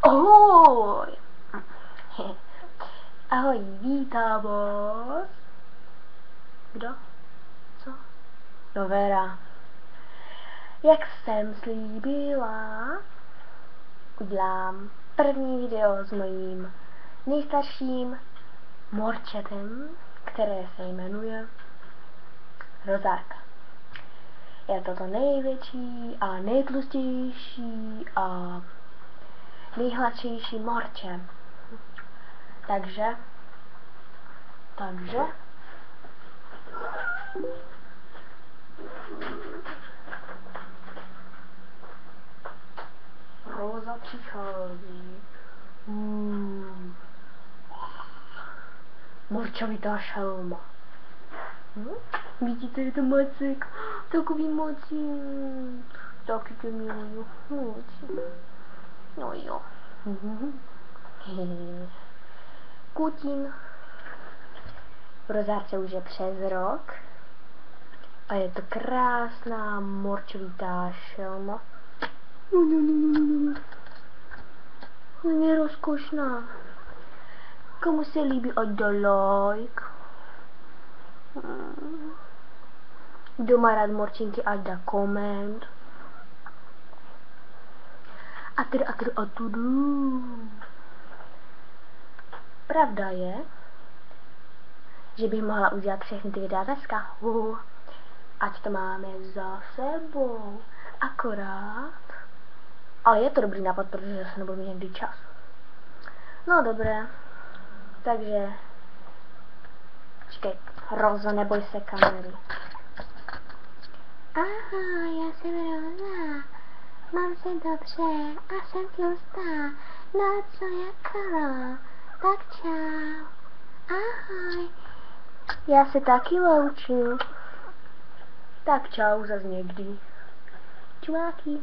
Ahoj! Ahoj, vítám vás. Kdo? Co? No Vera. Jak jsem slíbila, udělám první video s mojím nejstarším morčetem, které se jmenuje Rozárka. Je to největší a nejtlustější a nejhladčejší morče. Takže Roza přichází. Morčovitá šelma. Vidíte, je to macek, takový macík. Taky tě miluju. No jo. Kutin. V Rozárce už je přes rok. A je to krásná morčovitá šelma. Je rozkošná. Komu se líbí, ať dá like. Kdo má rád morčinky, ať dá koment. A tudu. Pravda je, že bych mohla udělat všechny ty videa dneska. Ať to máme za sebou. Akorát. Ale je to dobrý nápad, protože zase nebudu mít někdy čas. No dobré. Takže počkej, Rozo, neboj se kamery. Aha, já jsem Roza. Mám se dobře a jsem tlustá. No co je kolo? Tak čau. Ahoj. Já se taky loučím. Tak čau, zas někdy. Čumáky.